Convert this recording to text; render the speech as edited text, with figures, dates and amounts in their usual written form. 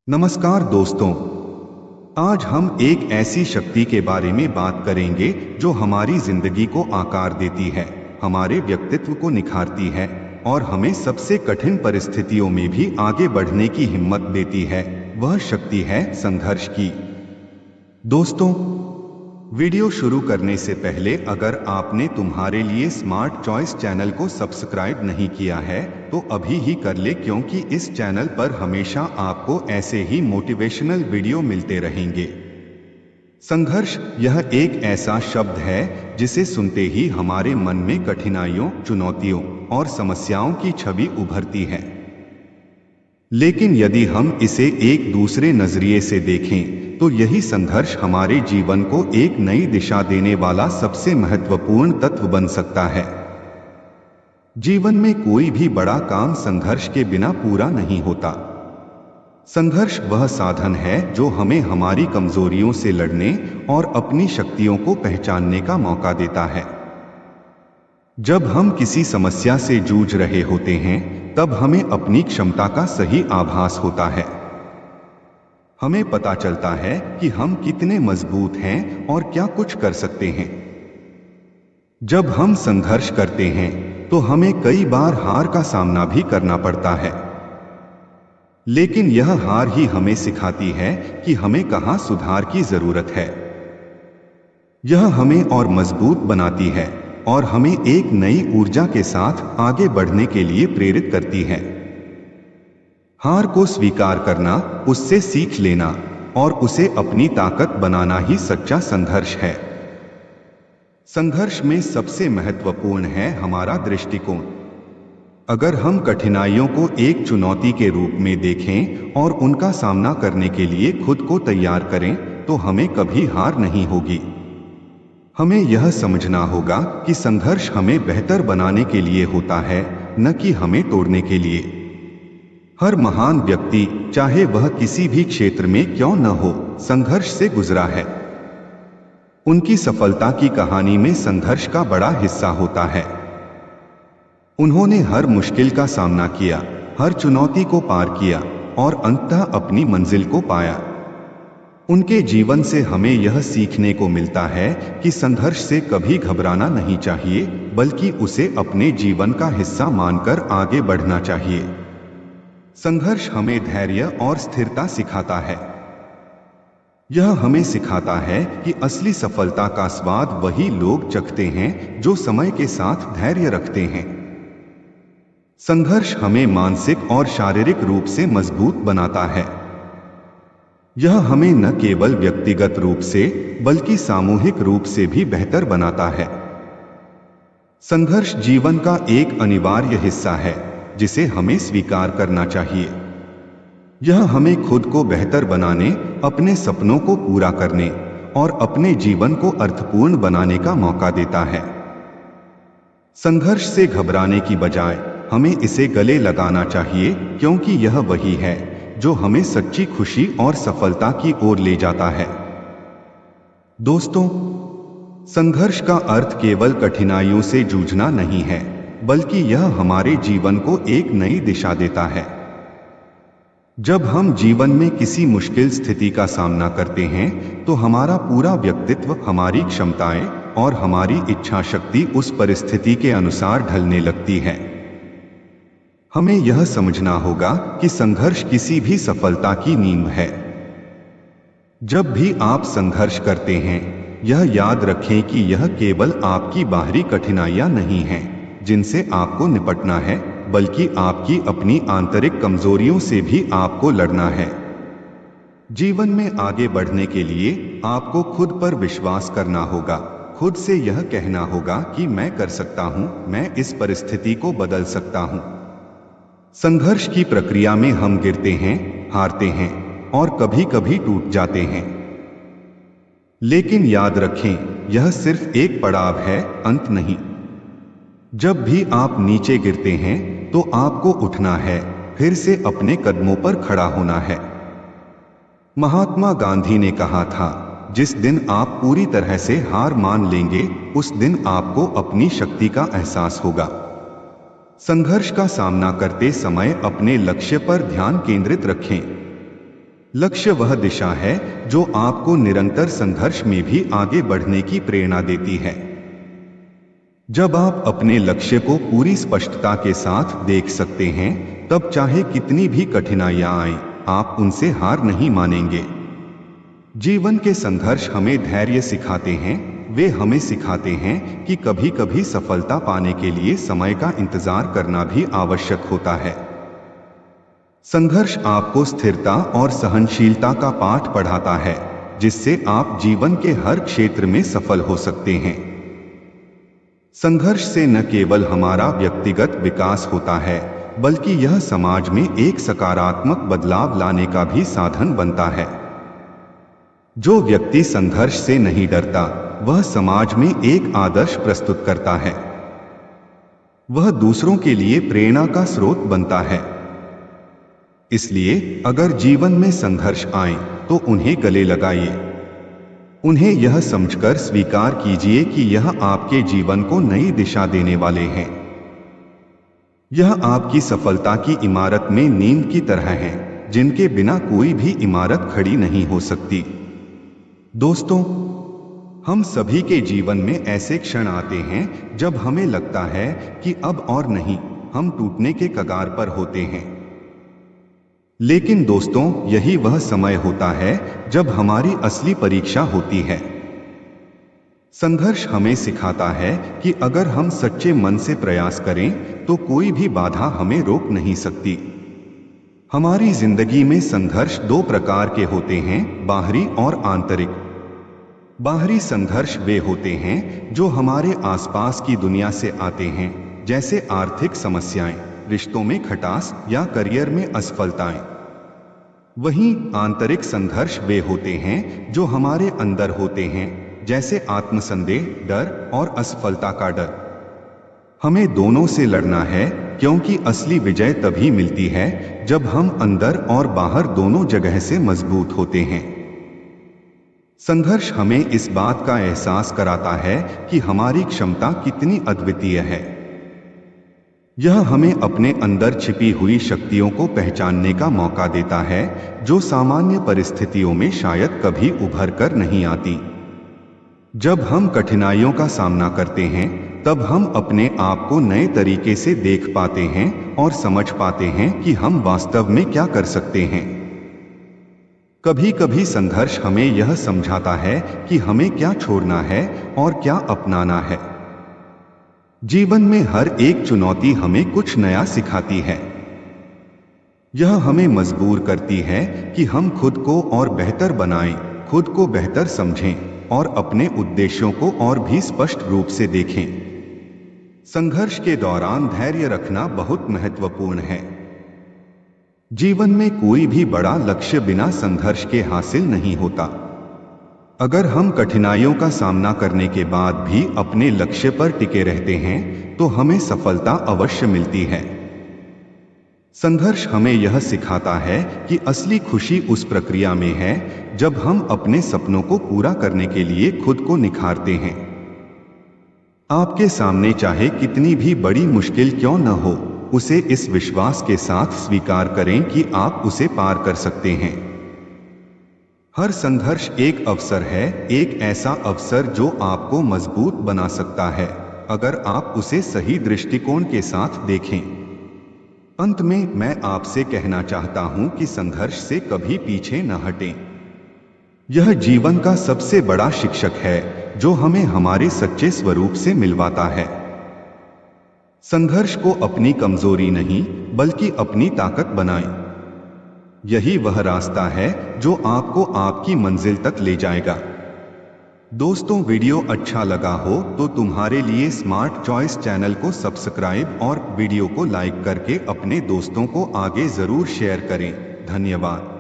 नमस्कार दोस्तों। आज हम एक ऐसी शक्ति के बारे में बात करेंगे जो हमारी जिंदगी को आकार देती है, हमारे व्यक्तित्व को निखारती है और हमें सबसे कठिन परिस्थितियों में भी आगे बढ़ने की हिम्मत देती है। वह शक्ति है संघर्ष की। दोस्तों, वीडियो शुरू करने से पहले अगर आपने तुम्हारे लिए स्मार्ट चॉइस चैनल को सब्सक्राइब नहीं किया है तो अभी ही कर ले, क्योंकि इस चैनल पर हमेशा आपको ऐसे ही मोटिवेशनल वीडियो मिलते रहेंगे। संघर्ष यह एक ऐसा शब्द है जिसे सुनते ही हमारे मन में कठिनाइयों, चुनौतियों और समस्याओं की छवि उभरती है। लेकिन यदि हम इसे एक दूसरे नजरिए से देखें तो यही संघर्ष हमारे जीवन को एक नई दिशा देने वाला सबसे महत्वपूर्ण तत्व बन सकता है। जीवन में कोई भी बड़ा काम संघर्ष के बिना पूरा नहीं होता। संघर्ष वह साधन है जो हमें हमारी कमजोरियों से लड़ने और अपनी शक्तियों को पहचानने का मौका देता है। जब हम किसी समस्या से जूझ रहे होते हैं तब हमें अपनी क्षमता का सही आभास होता है। हमें पता चलता है कि हम कितने मजबूत हैं और क्या कुछ कर सकते हैं। जब हम संघर्ष करते हैं तो हमें कई बार हार का सामना भी करना पड़ता है, लेकिन यह हार ही हमें सिखाती है कि हमें कहाँ सुधार की जरूरत है। यह हमें और मजबूत बनाती है और हमें एक नई ऊर्जा के साथ आगे बढ़ने के लिए प्रेरित करती है। हार को स्वीकार करना, उससे सीख लेना और उसे अपनी ताकत बनाना ही सच्चा संघर्ष है। संघर्ष में सबसे महत्वपूर्ण है हमारा दृष्टिकोण। अगर हम कठिनाइयों को एक चुनौती के रूप में देखें और उनका सामना करने के लिए खुद को तैयार करें तो हमें कभी हार नहीं होगी। हमें यह समझना होगा कि संघर्ष हमें बेहतर बनाने के लिए होता है, न कि हमें तोड़ने के लिए। हर महान व्यक्ति, चाहे वह किसी भी क्षेत्र में क्यों न हो, संघर्ष से गुजरा है। उनकी सफलता की कहानी में संघर्ष का बड़ा हिस्सा होता है। उन्होंने हर मुश्किल का सामना किया, हर चुनौती को पार किया और अंततः अपनी मंजिल को पाया। उनके जीवन से हमें यह सीखने को मिलता है कि संघर्ष से कभी घबराना नहीं चाहिए, बल्कि उसे अपने जीवन का हिस्सा मानकर आगे बढ़ना चाहिए। संघर्ष हमें धैर्य और स्थिरता सिखाता है। यह हमें सिखाता है कि असली सफलता का स्वाद वही लोग चखते हैं जो समय के साथ धैर्य रखते हैं। संघर्ष हमें मानसिक और शारीरिक रूप से मजबूत बनाता है। यह हमें न केवल व्यक्तिगत रूप से बल्कि सामूहिक रूप से भी बेहतर बनाता है। संघर्ष जीवन का एक अनिवार्य हिस्सा है जिसे हमें स्वीकार करना चाहिए। यह हमें खुद को बेहतर बनाने, अपने सपनों को पूरा करने और अपने जीवन को अर्थपूर्ण बनाने का मौका देता है। संघर्ष से घबराने की बजाय हमें इसे गले लगाना चाहिए, क्योंकि यह वही है जो हमें सच्ची खुशी और सफलता की ओर ले जाता है। दोस्तों, संघर्ष का अर्थ केवल कठिनाइयों से जूझना नहीं है, बल्कि यह हमारे जीवन को एक नई दिशा देता है। जब हम जीवन में किसी मुश्किल स्थिति का सामना करते हैं तो हमारा पूरा व्यक्तित्व, हमारी क्षमताएं और हमारी इच्छा शक्ति उस परिस्थिति के अनुसार ढलने लगती है। हमें यह समझना होगा कि संघर्ष किसी भी सफलता की नींव है। जब भी आप संघर्ष करते हैं, यह याद रखें कि यह केवल आपकी बाहरी कठिनाइयां नहीं हैं जिनसे आपको निपटना है, बल्कि आपकी अपनी आंतरिक कमजोरियों से भी आपको लड़ना है। जीवन में आगे बढ़ने के लिए आपको खुद पर विश्वास करना होगा। खुद से यह कहना होगा कि मैं कर सकता हूं, मैं इस परिस्थिति को बदल सकता हूं। संघर्ष की प्रक्रिया में हम गिरते हैं, हारते हैं और कभी कभी टूट जाते हैं, लेकिन याद रखें, यह सिर्फ एक पड़ाव है, अंत नहीं। जब भी आप नीचे गिरते हैं तो आपको उठना है, फिर से अपने कदमों पर खड़ा होना है। महात्मा गांधी ने कहा था, जिस दिन आप पूरी तरह से हार मान लेंगे, उस दिन आपको अपनी शक्ति का एहसास होगा। संघर्ष का सामना करते समय अपने लक्ष्य पर ध्यान केंद्रित रखें। लक्ष्य वह दिशा है जो आपको निरंतर संघर्ष में भी आगे बढ़ने की प्रेरणा देती है। जब आप अपने लक्ष्य को पूरी स्पष्टता के साथ देख सकते हैं, तब चाहे कितनी भी कठिनाइयां आएं, आप उनसे हार नहीं मानेंगे। जीवन के संघर्ष हमें धैर्य सिखाते हैं। वे हमें सिखाते हैं कि कभी कभी सफलता पाने के लिए समय का इंतजार करना भी आवश्यक होता है। संघर्ष आपको स्थिरता और सहनशीलता का पाठ पढ़ाता है, जिससे आप जीवन के हर क्षेत्र में सफल हो सकते हैं। संघर्ष से न केवल हमारा व्यक्तिगत विकास होता है, बल्कि यह समाज में एक सकारात्मक बदलाव लाने का भी साधन बनता है। जो व्यक्ति संघर्ष से नहीं डरता, वह समाज में एक आदर्श प्रस्तुत करता है। वह दूसरों के लिए प्रेरणा का स्रोत बनता है। इसलिए अगर जीवन में संघर्ष आए तो उन्हें गले लगाइए। उन्हें यह समझकर स्वीकार कीजिए कि यह आपके जीवन को नई दिशा देने वाले हैं। यह आपकी सफलता की इमारत में नींव की तरह है, जिनके बिना कोई भी इमारत खड़ी नहीं हो सकती। दोस्तों, हम सभी के जीवन में ऐसे क्षण आते हैं जब हमें लगता है कि अब और नहीं, हम टूटने के कगार पर होते हैं। लेकिन दोस्तों, यही वह समय होता है जब हमारी असली परीक्षा होती है। संघर्ष हमें सिखाता है कि अगर हम सच्चे मन से प्रयास करें तो कोई भी बाधा हमें रोक नहीं सकती। हमारी जिंदगी में संघर्ष दो प्रकार के होते हैं, बाहरी और आंतरिक। बाहरी संघर्ष वे होते हैं जो हमारे आसपास की दुनिया से आते हैं, जैसे आर्थिक समस्याएं, रिश्तों में खटास या करियर में असफलताएं। वहीं आंतरिक संघर्ष वे होते हैं जो हमारे अंदर होते हैं, जैसे आत्मसंदेह, डर और असफलता का डर। हमें दोनों से लड़ना है, क्योंकि असली विजय तभी मिलती है जब हम अंदर और बाहर दोनों जगह से मजबूत होते हैं। संघर्ष हमें इस बात का एहसास कराता है कि हमारी क्षमता कितनी अद्वितीय है। यह हमें अपने अंदर छिपी हुई शक्तियों को पहचानने का मौका देता है, जो सामान्य परिस्थितियों में शायद कभी उभर कर नहीं आती। जब हम कठिनाइयों का सामना करते हैं, तब हम अपने आप को नए तरीके से देख पाते हैं और समझ पाते हैं कि हम वास्तव में क्या कर सकते हैं। कभी कभी संघर्ष हमें यह समझाता है कि हमें क्या छोड़ना है और क्या अपनाना है। जीवन में हर एक चुनौती हमें कुछ नया सिखाती है। यह हमें मजबूर करती है कि हम खुद को और बेहतर बनाएं, खुद को बेहतर समझें और अपने उद्देश्यों को और भी स्पष्ट रूप से देखें। संघर्ष के दौरान धैर्य रखना बहुत महत्वपूर्ण है। जीवन में कोई भी बड़ा लक्ष्य बिना संघर्ष के हासिल नहीं होता। अगर हम कठिनाइयों का सामना करने के बाद भी अपने लक्ष्य पर टिके रहते हैं, तो हमें सफलता अवश्य मिलती है। संघर्ष हमें यह सिखाता है कि असली खुशी उस प्रक्रिया में है जब हम अपने सपनों को पूरा करने के लिए खुद को निखारते हैं। आपके सामने चाहे कितनी भी बड़ी मुश्किल क्यों न हो, उसे इस विश्वास के साथ स्वीकार करें कि आप उसे पार कर सकते हैं। हर संघर्ष एक अवसर है, एक ऐसा अवसर जो आपको मजबूत बना सकता है, अगर आप उसे सही दृष्टिकोण के साथ देखें। अंत में मैं आपसे कहना चाहता हूं कि संघर्ष से कभी पीछे न हटें। यह जीवन का सबसे बड़ा शिक्षक है जो हमें हमारे सच्चे स्वरूप से मिलवाता है। संघर्ष को अपनी कमजोरी नहीं, बल्कि अपनी ताकत बनाएं। यही वह रास्ता है जो आपको आपकी मंजिल तक ले जाएगा। दोस्तों, वीडियो अच्छा लगा हो तो तुम्हारे लिए स्मार्ट चॉइस चैनल को सब्सक्राइब और वीडियो को लाइक करके अपने दोस्तों को आगे जरूर शेयर करें। धन्यवाद।